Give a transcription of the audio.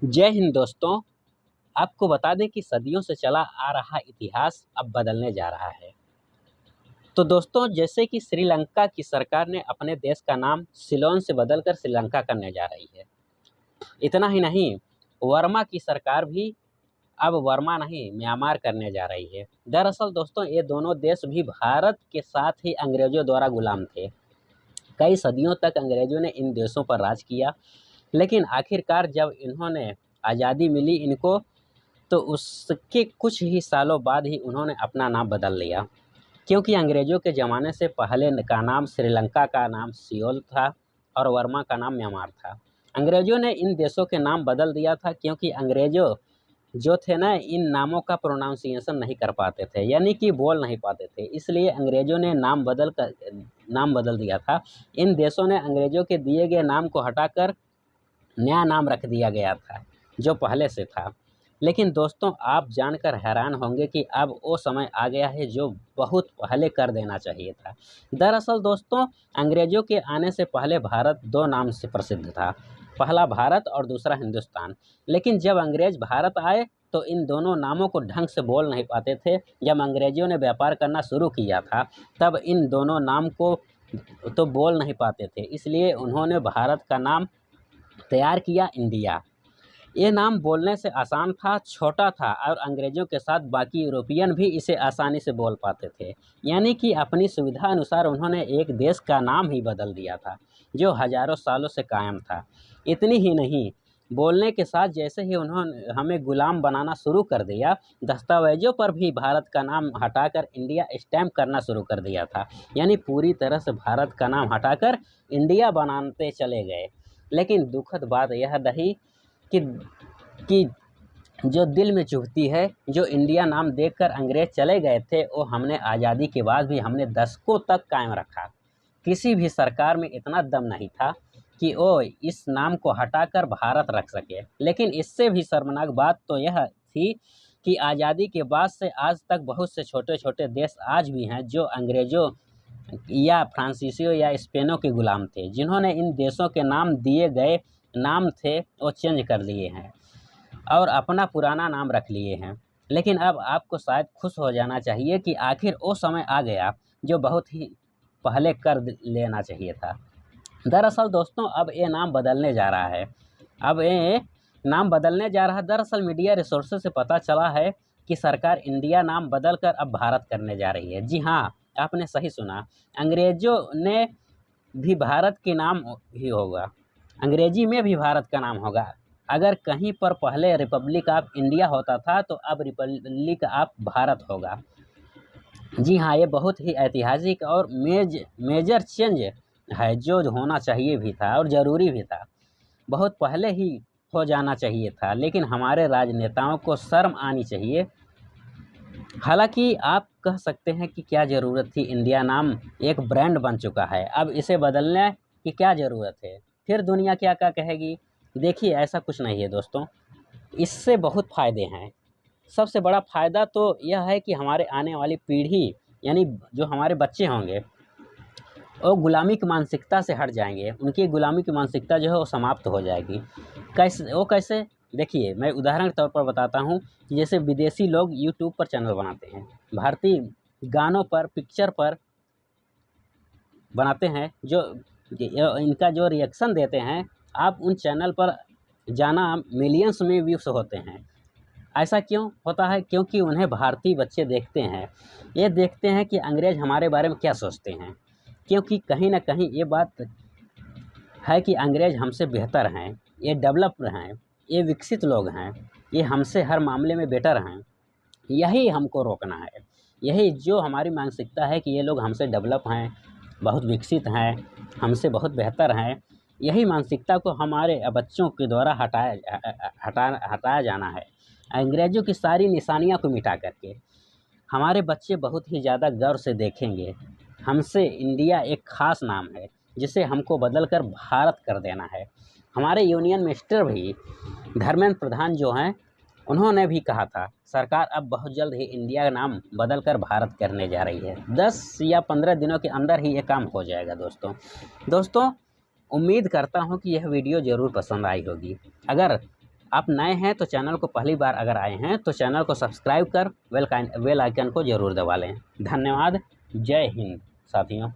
जय हिंद दोस्तों। आपको बता दें कि सदियों से चला आ रहा इतिहास अब बदलने जा रहा है। तो दोस्तों, जैसे कि श्रीलंका की सरकार ने अपने देश का नाम सिलोन से बदलकर श्रीलंका करने जा रही है। इतना ही नहीं, वर्मा की सरकार भी अब वर्मा नहीं म्यांमार करने जा रही है। दरअसल दोस्तों, ये दोनों देश भी भारत के साथ ही अंग्रेजों द्वारा गुलाम थे। कई सदियों तक अंग्रेजों ने इन देशों पर राज किया, लेकिन आखिरकार जब इन्होंने आज़ादी मिली इनको, तो उसके कुछ ही सालों बाद ही उन्होंने अपना नाम बदल लिया, क्योंकि अंग्रेज़ों के ज़माने से पहले का नाम श्रीलंका का नाम सियोल था और वर्मा का नाम म्यांमार था। अंग्रेज़ों ने इन देशों के नाम बदल दिया था क्योंकि अंग्रेज़ों जो थे ना, इन नामों का प्रोनाउंसिएशन नहीं कर पाते थे, यानी कि बोल नहीं पाते थे। इसलिए अंग्रेज़ों ने नाम बदल दिया था। इन देशों ने अंग्रेज़ों के दिए गए नाम को हटाकर नया नाम रख दिया गया था जो पहले से था। लेकिन दोस्तों, आप जानकर हैरान होंगे कि अब वो समय आ गया है जो बहुत पहले कर देना चाहिए था। दरअसल दोस्तों, अंग्रेज़ों के आने से पहले भारत दो नाम से प्रसिद्ध था, पहला भारत और दूसरा हिंदुस्तान। लेकिन जब अंग्रेज़ भारत आए तो इन दोनों नामों को ढंग से बोल नहीं पाते थे। जब अंग्रेज़ों ने व्यापार करना शुरू किया था तब इन दोनों नाम को तो बोल नहीं पाते थे, इसलिए उन्होंने भारत का नाम तैयार किया इंडिया। ये नाम बोलने से आसान था, छोटा था और अंग्रेज़ों के साथ बाकी यूरोपियन भी इसे आसानी से बोल पाते थे। यानी कि अपनी सुविधा अनुसार उन्होंने एक देश का नाम ही बदल दिया था जो हज़ारों सालों से कायम था। इतनी ही नहीं, बोलने के साथ जैसे ही उन्होंने हमें गुलाम बनाना शुरू कर दिया, दस्तावेज़ों पर भी भारत का नाम हटाकर इंडिया स्टैम्प करना शुरू कर दिया था। यानी पूरी तरह से भारत का नाम हटाकर इंडिया बनाते चले गए। लेकिन दुखद बात यह रही कि कि जो दिल में चुभती है, जो इंडिया नाम देखकर अंग्रेज़ चले गए थे, वो हमने आज़ादी के बाद भी हमने दशकों तक कायम रखा। किसी भी सरकार में इतना दम नहीं था कि वो इस नाम को हटाकर भारत रख सके। लेकिन इससे भी शर्मनाक बात तो यह थी कि आज़ादी के बाद से आज तक बहुत से छोटे-छोटे देश आज भी हैं जो अंग्रेज़ों या फ्रांसीसियों या स्पेनों के गुलाम थे, जिन्होंने इन देशों के नाम दिए गए नाम थे वो चेंज कर लिए हैं और अपना पुराना नाम रख लिए हैं। लेकिन अब आपको शायद खुश हो जाना चाहिए कि आखिर वो समय आ गया जो बहुत ही पहले कर लेना चाहिए था। दरअसल दोस्तों, अब ये नाम बदलने जा रहा है। अब ये नाम बदलने जा रहा है। दरअसल मीडिया रिसोर्सेज से पता चला है कि सरकार इंडिया नाम बदलकर अब भारत करने जा रही है। जी हाँ, आपने सही सुना। अंग्रेज़ों ने भी भारत के नाम ही होगा, अंग्रेजी में भी भारत का नाम होगा। अगर कहीं पर पहले रिपब्लिक ऑफ इंडिया होता था तो अब रिपब्लिक ऑफ भारत होगा। जी हाँ, ये बहुत ही ऐतिहासिक और मेजर चेंज है जो होना चाहिए भी था और ज़रूरी भी था। बहुत पहले ही हो जाना चाहिए था, लेकिन हमारे राजनेताओं को शर्म आनी चाहिए। हालांकि आप कह सकते हैं कि क्या ज़रूरत थी, इंडिया नाम एक ब्रांड बन चुका है, अब इसे बदलने की क्या ज़रूरत है, फिर दुनिया क्या क्या कहेगी। देखिए, ऐसा कुछ नहीं है दोस्तों, इससे बहुत फ़ायदे हैं। सबसे बड़ा फ़ायदा तो यह है कि हमारे आने वाली पीढ़ी, यानी जो हमारे बच्चे होंगे, वो गुलामी की मानसिकता से हट जाएंगे। उनकी गुलामी की मानसिकता जो है वो समाप्त हो जाएगी। कैसे? देखिए, मैं उदाहरण के तौर पर बताता हूँ कि जैसे विदेशी लोग यूट्यूब पर चैनल बनाते हैं, भारतीय गानों पर, पिक्चर पर बनाते हैं, जो इनका जो रिएक्शन देते हैं, आप उन चैनल पर जाना, मिलियंस में व्यूज़ होते हैं। ऐसा क्यों होता है? क्योंकि उन्हें भारतीय बच्चे देखते हैं। ये देखते हैं कि अंग्रेज़ हमारे बारे में क्या सोचते हैं, क्योंकि कहीं न कहीं ये बात है कि अंग्रेज़ हमसे बेहतर हैं, ये डेवलप्ड हैं, ये विकसित लोग हैं, ये हमसे हर मामले में बेटर हैं। यही हमको रोकना है। यही जो हमारी मानसिकता है कि ये लोग हमसे डेवलप हैं, बहुत विकसित हैं, हमसे बहुत बेहतर हैं, यही मानसिकता को हमारे बच्चों के द्वारा हटाया जाना है। अंग्रेज़ों की सारी निशानियाँ को मिटा करके हमारे बच्चे बहुत ही ज़्यादा गौर से देखेंगे। हमसे इंडिया एक ख़ास नाम है, जिसे हमको बदल कर भारत कर देना है। हमारे यूनियन मिनिस्टर भी, धर्मेंद्र प्रधान जो हैं, उन्होंने भी कहा था सरकार अब बहुत जल्द ही इंडिया का नाम बदल कर भारत करने जा रही है। 10 या 15 दिनों के अंदर ही ये काम हो जाएगा दोस्तों। उम्मीद करता हूँ कि यह वीडियो ज़रूर पसंद आई होगी। अगर आप नए हैं तो चैनल को पहली बार अगर आए हैं तो चैनल को सब्सक्राइब कर बेल आइकन को ज़रूर दबा लें। धन्यवाद। जय हिंद साथियों।